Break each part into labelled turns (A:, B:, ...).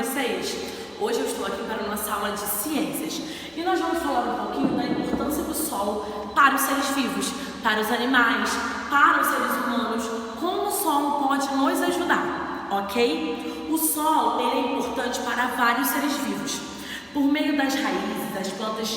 A: vocês? Hoje eu estou aqui para a nossa aula de ciências e nós vamos falar um pouquinho da importância do Sol para os seres vivos, para os animais, para os seres humanos, como o Sol pode nos ajudar, ok? O Sol ele é importante para vários seres vivos. Por meio das raízes, as plantas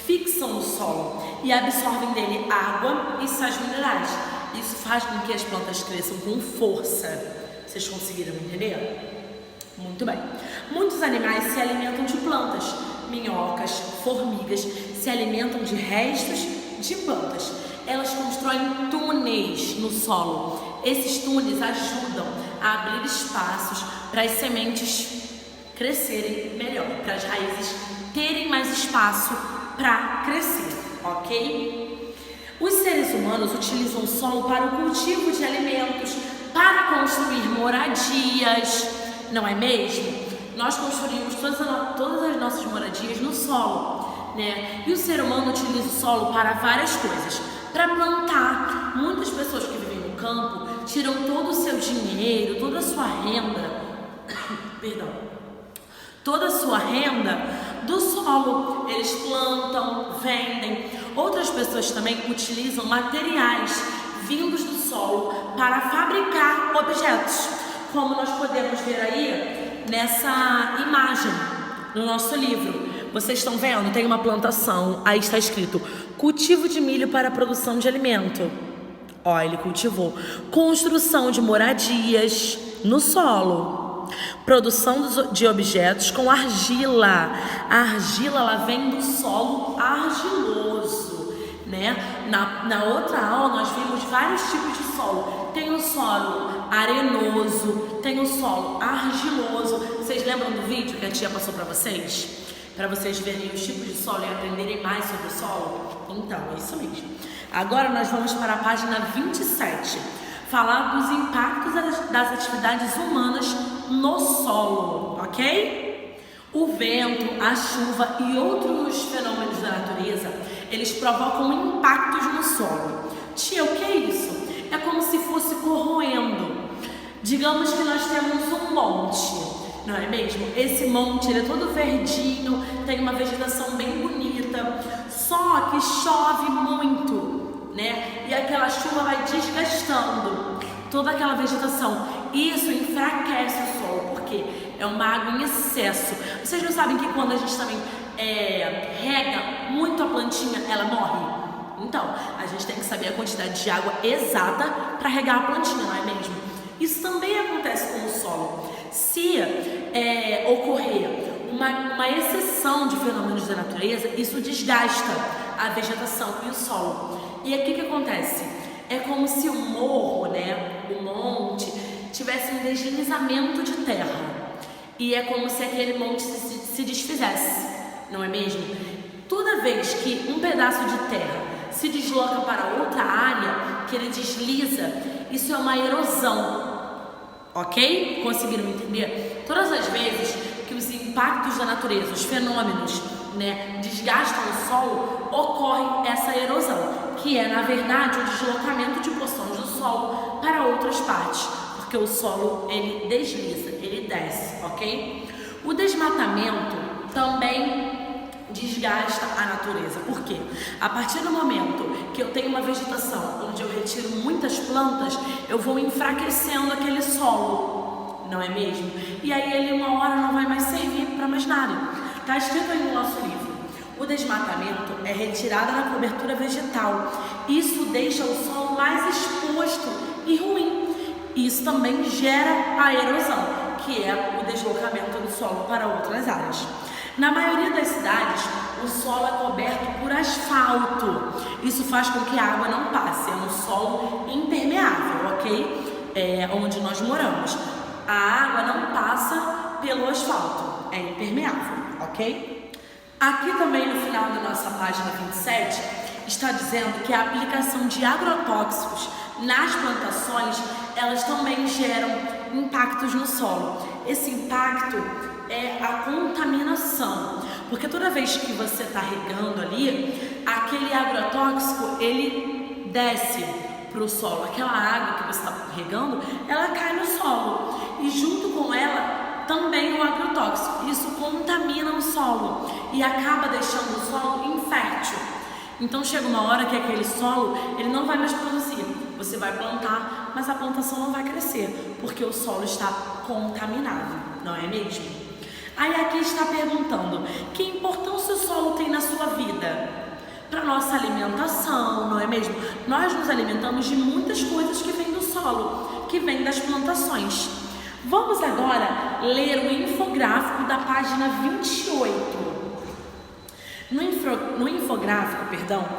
A: fixam o solo e absorvem dele água e sais minerais. Isso faz com que as plantas cresçam com força. Vocês conseguiram entender? Muito bem. Muitos animais se alimentam de plantas. Minhocas, formigas se alimentam de restos de plantas. Elas constroem túneis no solo. Esses túneis ajudam a abrir espaços para as sementes crescerem melhor, para as raízes terem mais espaço para crescer, ok? Os seres humanos utilizam o solo para o cultivo de alimentos, para construir moradias, não é mesmo? Nós construímos todas as nossas moradias no solo, né? E o ser humano utiliza o solo para várias coisas. Para plantar, muitas pessoas que vivem no campo tiram todo o seu dinheiro, toda a sua renda, toda a sua renda do solo. Eles plantam, vendem. Outras pessoas também utilizam materiais vindos do solo para fabricar objetos, como nós podemos ver aí nessa imagem no nosso livro. Vocês estão vendo? Tem uma plantação, aí está escrito cultivo de milho para a produção de alimento. Ó, ele cultivou. Construção de moradias no solo. Produção de objetos com argila. A argila ela vem do solo argiloso, né? Na outra aula nós vimos vários tipos de solo. Tem o solo arenoso, tem o solo argiloso. Vocês lembram do vídeo que a tia passou para vocês? Para vocês verem os tipos de solo e aprenderem mais sobre o solo? Então, é isso mesmo. Agora nós vamos para a página 27. Falar dos impactos das atividades humanas no solo, ok? O vento, a chuva e outros fenômenos da natureza, eles provocam impactos no solo. Tia, o que é isso? É como se fosse corroendo. Digamos que nós temos um monte, não é mesmo? Esse monte ele é todo verdinho, tem uma vegetação bem bonita, só que chove muito, né? E aquela chuva vai desgastando toda aquela vegetação. Isso enfraquece o solo, porque é uma água em excesso. Vocês não sabem que quando a gente também rega muito a plantinha, ela morre? Então, a gente tem que saber a quantidade de água exata para regar a plantinha, não é mesmo? Isso também acontece com o solo. Se ocorrer uma exceção de fenômenos da natureza, isso desgasta a vegetação e o solo. E aqui o que acontece? É como se o morro, né, o monte, tivesse um deslizamento de terra. E é como se aquele monte se desfizesse, não é mesmo? Toda vez que um pedaço de terra se desloca para outra área, que ele desliza, isso é uma erosão, ok? Conseguiram entender? Todas as vezes que os impactos da natureza, os fenômenos, né, desgastam o solo, ocorre essa erosão, que é, na verdade, o deslocamento de porções do solo para outras partes, porque o solo, ele desliza, ele desce, ok? O desmatamento também desgasta a natureza. Por quê? A partir do momento que eu tenho uma vegetação onde eu retiro muitas plantas, eu vou enfraquecendo aquele solo, não é mesmo? E aí ele uma hora não vai mais servir para mais nada. Está escrito aí no nosso livro. O desmatamento é retirada da cobertura vegetal. Isso deixa o solo mais exposto e ruim. Isso também gera a erosão, que é o deslocamento do solo para outras áreas. Na maioria das cidades, o solo é coberto por asfalto. Isso faz com que a água não passe. É um solo impermeável, ok? Onde nós moramos. A água não passa pelo asfalto. É impermeável, ok? Aqui também no final da nossa página 27, está dizendo que a aplicação de agrotóxicos nas plantações, elas também geram impactos no solo. Esse impacto é a contaminação, porque toda vez que você está regando ali, aquele agrotóxico ele desce para o solo. Aquela água que você está regando, ela cai no solo e junto com ela também o agrotóxico. Isso contamina o solo e acaba deixando o solo infértil. Então chega uma hora que aquele solo ele não vai mais produzir. Você vai plantar, mas a plantação não vai crescer, porque o solo está contaminado, não é mesmo? Aí aqui está perguntando, que importância o solo tem na sua vida? Para nossa alimentação, não é mesmo? Nós nos alimentamos de muitas coisas que vêm do solo, que vêm das plantações. Vamos agora ler o infográfico da página 28. No infográfico,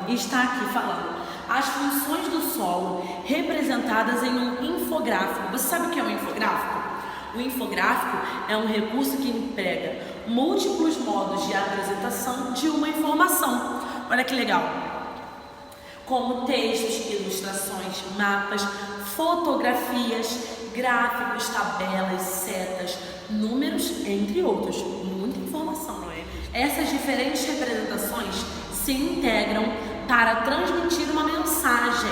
A: está aqui falando as funções do solo representadas em um infográfico. Você sabe o que é um infográfico? O infográfico é um recurso que emprega múltiplos modos de apresentação de uma informação. Olha que legal! Como textos, ilustrações, mapas, fotografias, gráficos, tabelas, setas, números, entre outros. Muita informação, não é? Essas diferentes representações se integram para transmitir uma mensagem.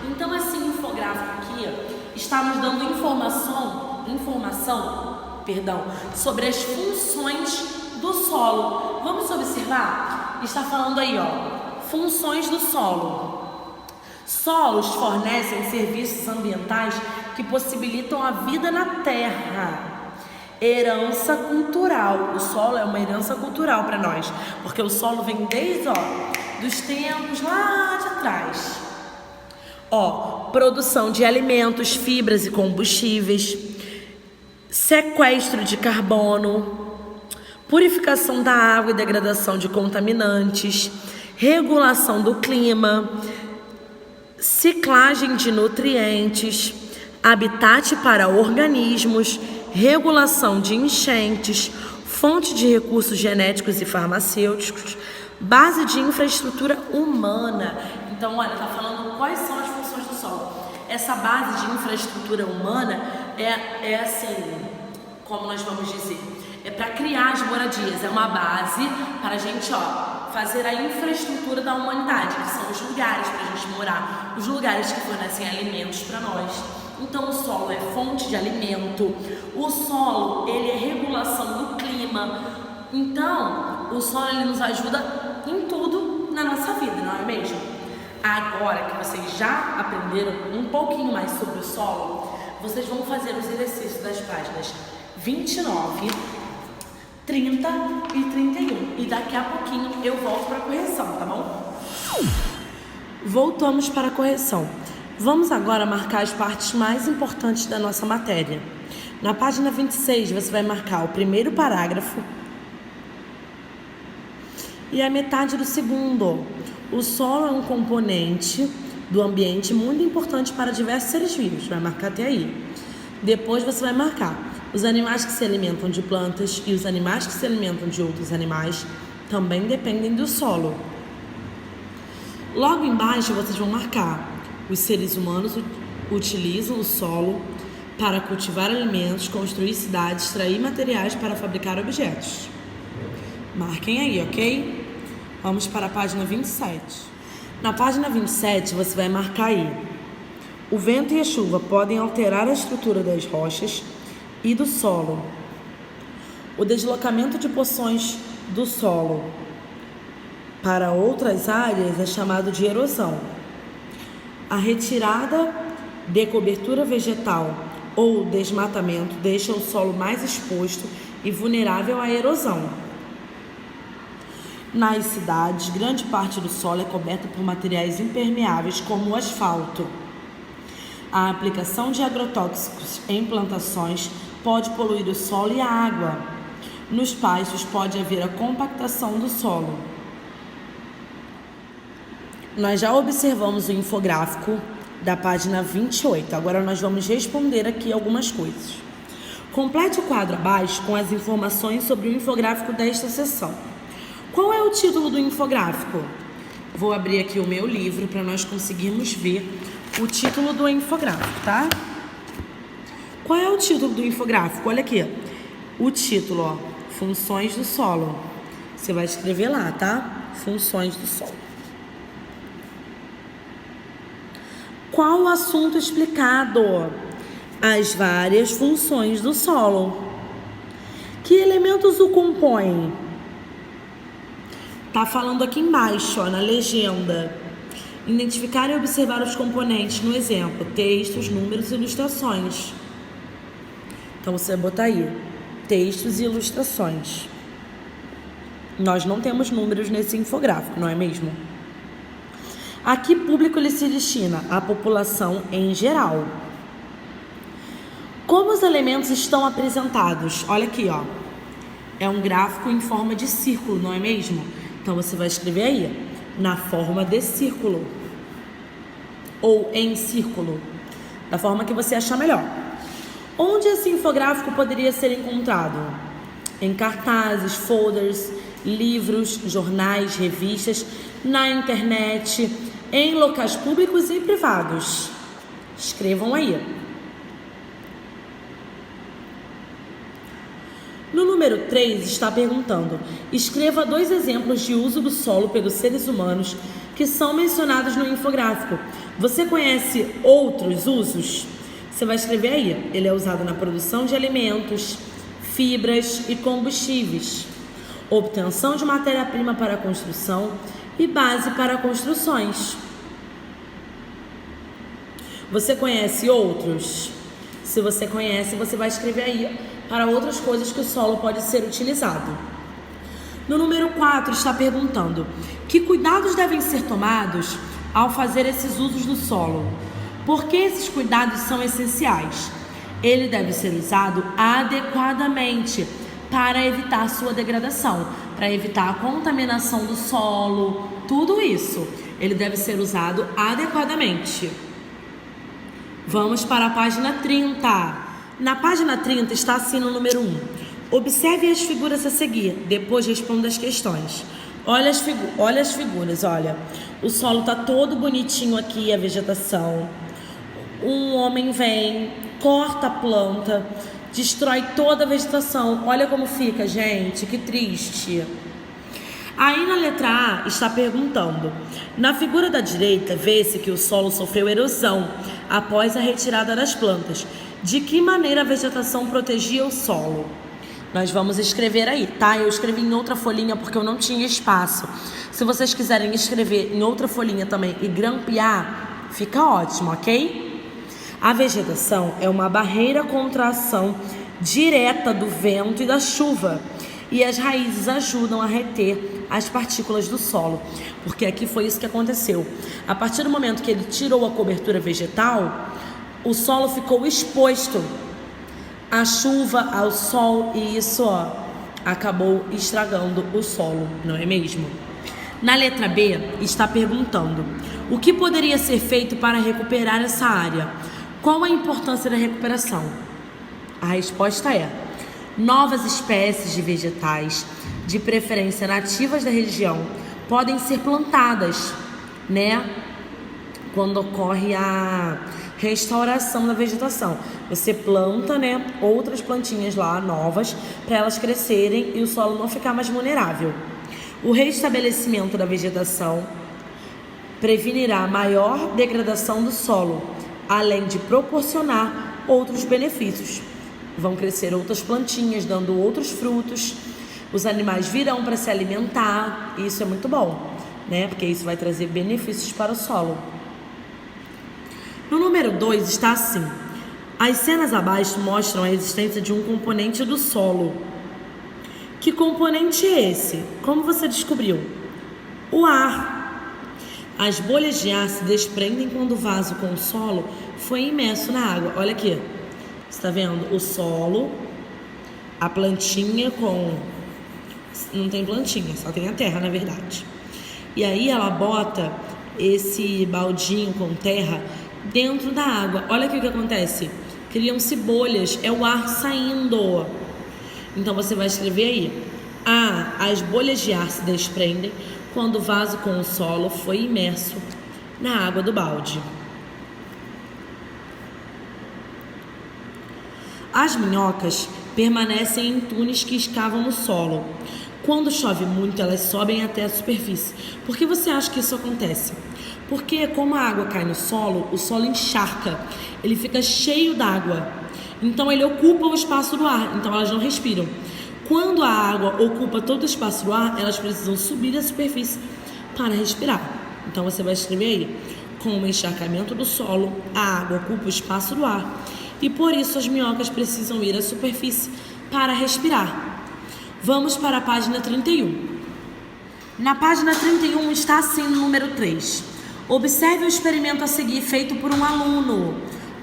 A: Então, esse infográfico aqui está nos dando informação sobre as funções do solo. Vamos observar? Está falando aí, funções do solo. Solos fornecem serviços ambientais que possibilitam a vida na terra. Herança cultural. O solo é uma herança cultural para nós, porque o solo vem desde dos tempos lá de trás. Produção de alimentos, fibras e combustíveis, sequestro de carbono, purificação da água e degradação de contaminantes, regulação do clima, ciclagem de nutrientes, habitat para organismos, regulação de enchentes, fonte de recursos genéticos e farmacêuticos, base de infraestrutura humana. Então, olha, está falando quais são as funções do solo. Essa base de infraestrutura humana é assim, como nós vamos dizer, é para criar as moradias, é uma base para a gente, fazer a infraestrutura da humanidade, que são os lugares para a gente morar, os lugares que fornecem alimentos para nós. Então, o solo é fonte de alimento, o solo, ele é regulação do clima. Então, o solo, ele nos ajuda em tudo na nossa vida, não é mesmo? Agora que vocês já aprenderam um pouquinho mais sobre o solo, vocês vão fazer os exercícios das páginas 29, 30 e 31. E daqui a pouquinho eu volto para a correção, tá bom? Voltamos para a correção. Vamos agora marcar as partes mais importantes da nossa matéria. Na página 26, você vai marcar o primeiro parágrafo e a metade do segundo. O solo é um componente do ambiente muito importante para diversos seres vivos. Vai marcar até aí. Depois você vai marcar os animais que se alimentam de plantas e os animais que se alimentam de outros animais também dependem do solo. Logo embaixo vocês vão marcar: os seres humanos utilizam o solo para cultivar alimentos, construir cidades, extrair materiais para fabricar objetos. Marquem aí, ok? Vamos para a página 27. Na página 27 você vai marcar aí: o vento e a chuva podem alterar a estrutura das rochas e do solo. O deslocamento de porções do solo para outras áreas é chamado de erosão. A retirada de cobertura vegetal ou desmatamento deixa o solo mais exposto e vulnerável à erosão. Nas cidades, grande parte do solo é coberta por materiais impermeáveis como o asfalto. A aplicação de agrotóxicos em plantações pode poluir o solo e a água. Nos pastos pode haver a compactação do solo. Nós já observamos o infográfico da página 28. Agora nós vamos responder aqui algumas coisas. Complete o quadro abaixo com as informações sobre o infográfico desta seção. Qual é o título do infográfico? Vou abrir aqui o meu livro para nós conseguirmos ver o título do infográfico, tá? Qual é o título do infográfico? Olha aqui. O título, Funções do solo. Você vai escrever lá, tá? Funções do solo. Qual o assunto explicado? As várias funções do solo. Que elementos o compõem? Tá falando aqui embaixo, ó, na legenda. Identificar e observar os componentes no exemplo, textos, números e ilustrações. Então você vai botar aí, textos e ilustrações. Nós não temos números nesse infográfico, não é mesmo? A que público ele se destina? A população em geral. Como os elementos estão apresentados? Olha aqui, ó. É um gráfico em forma de círculo, não é mesmo? Então você vai escrever aí, na forma de círculo. Ou em círculo. Da forma que você achar melhor. Onde esse infográfico poderia ser encontrado? Em cartazes, folders, livros, jornais, revistas, na internet, em locais públicos e privados. Escrevam aí. No número 3 está perguntando: escreva 2 exemplos de uso do solo pelos seres humanos que são mencionados no infográfico. Você conhece outros usos? Você vai escrever aí. Ele é usado na produção de alimentos, fibras e combustíveis, obtenção de matéria-prima para a construção e base para construções. Você conhece outros? Se você conhece, você vai escrever aí para outras coisas que o solo pode ser utilizado. No número 4 está perguntando: que cuidados devem ser tomados ao fazer esses usos do solo? Por que esses cuidados são essenciais? Ele deve ser usado adequadamente para evitar sua degradação, para evitar a contaminação do solo, tudo isso. Ele deve ser usado adequadamente. Vamos para a página 30. Na página 30 está assim no número 1. Observe as figuras a seguir, depois responda as questões. Olha as figuras, olha. O solo está todo bonitinho aqui, a vegetação. Um homem vem, corta a planta, destrói toda a vegetação. Olha como fica, gente, que triste. Aí na letra A está perguntando: na figura da direita, vê-se que o solo sofreu erosão após a retirada das plantas. De que maneira a vegetação protegia o solo? Nós vamos escrever aí, tá? Eu escrevi em outra folhinha porque eu não tinha espaço. Se vocês quiserem escrever em outra folhinha também e grampear, fica ótimo, ok? A vegetação é uma barreira contra a ação direta do vento e da chuva. E as raízes ajudam a reter as partículas do solo. Porque aqui foi isso que aconteceu. A partir do momento que ele tirou a cobertura vegetal, o solo ficou exposto à chuva, ao sol, e isso, ó, acabou estragando o solo, não é mesmo? Na letra B está perguntando: o que poderia ser feito para recuperar essa área? Qual a importância da recuperação? A resposta é: novas espécies de vegetais, de preferência nativas da região, podem ser plantadas, né? Quando ocorre a restauração da vegetação, você planta, né, outras plantinhas lá novas para elas crescerem e o solo não ficar mais vulnerável. O restabelecimento da vegetação prevenirá a maior degradação do solo, além de proporcionar outros benefícios. Vão crescer outras plantinhas, dando outros frutos. Os animais virão para se alimentar. E isso é muito bom, né? Porque isso vai trazer benefícios para o solo. No número 2 está assim: as cenas abaixo mostram a existência de um componente do solo. Que componente é esse? Como você descobriu? O ar. As bolhas de ar se desprendem quando o vaso com o solo foi imerso na água. Olha aqui. Você está vendo o solo, a plantinha com... não tem plantinha, só tem a terra, na verdade. E aí ela bota esse baldinho com terra dentro da água. Olha aqui o que acontece. Criam-se bolhas, é o ar saindo. Então você vai escrever aí: as bolhas de ar se desprendem quando o vaso com o solo foi imerso na água do balde. As minhocas permanecem em túneis que escavam no solo. Quando chove muito, elas sobem até a superfície. Por que você acha que isso acontece? Porque como a água cai no solo, o solo encharca, ele fica cheio d'água. Então ele ocupa o espaço do ar, então elas não respiram. Quando a água ocupa todo o espaço do ar, elas precisam subir a superfície para respirar. Então você vai escrever aí: com o encharcamento do solo, a água ocupa o espaço do ar e por isso as minhocas precisam ir à superfície para respirar. Vamos para a página 31. Na página 31 está assim no número 3. Observe o experimento a seguir feito por um aluno.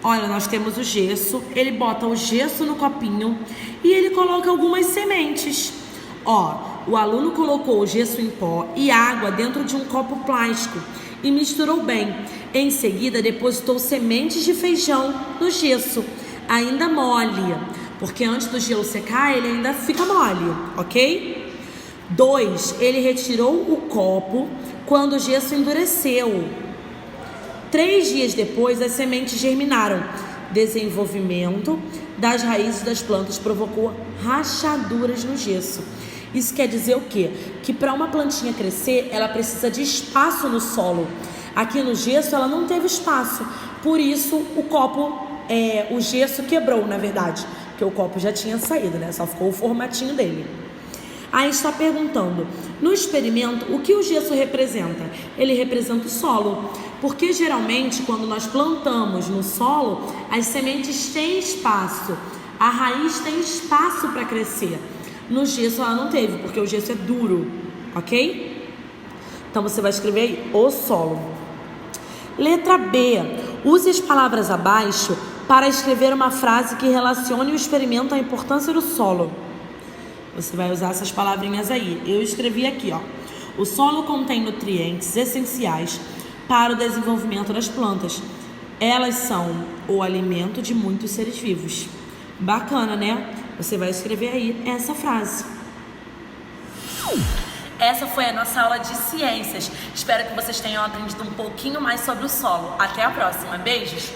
A: Olha, nós temos o gesso, ele bota o gesso no copinho e ele coloca algumas sementes. O aluno colocou o gesso em pó e água dentro de um copo plástico e misturou bem. Em seguida, depositou sementes de feijão no gesso, ainda mole, porque antes do gelo secar, ele ainda fica mole, ok? 2. Ele retirou o copo quando o gesso endureceu. 3 dias depois, as sementes germinaram. Desenvolvimento das raízes das plantas provocou rachaduras no gesso. Isso quer dizer o quê? Que para uma plantinha crescer, ela precisa de espaço no solo. Aqui no gesso, ela não teve espaço. Por isso, o gesso quebrou, na verdade. Porque o copo já tinha saído, né? Só ficou o formatinho dele. Aí está perguntando, no experimento, o que o gesso representa? Ele representa o solo, porque geralmente quando nós plantamos no solo, as sementes têm espaço, a raiz tem espaço para crescer. No gesso ela não teve, porque o gesso é duro, ok? Então você vai escrever aí, o solo. Letra B, use as palavras abaixo para escrever uma frase que relacione o experimento à importância do solo. Você vai usar essas palavrinhas aí. Eu escrevi aqui, o solo contém nutrientes essenciais para o desenvolvimento das plantas. Elas são o alimento de muitos seres vivos. Bacana, né? Você vai escrever aí essa frase. Essa foi a nossa aula de ciências. Espero que vocês tenham aprendido um pouquinho mais sobre o solo. Até a próxima. Beijos!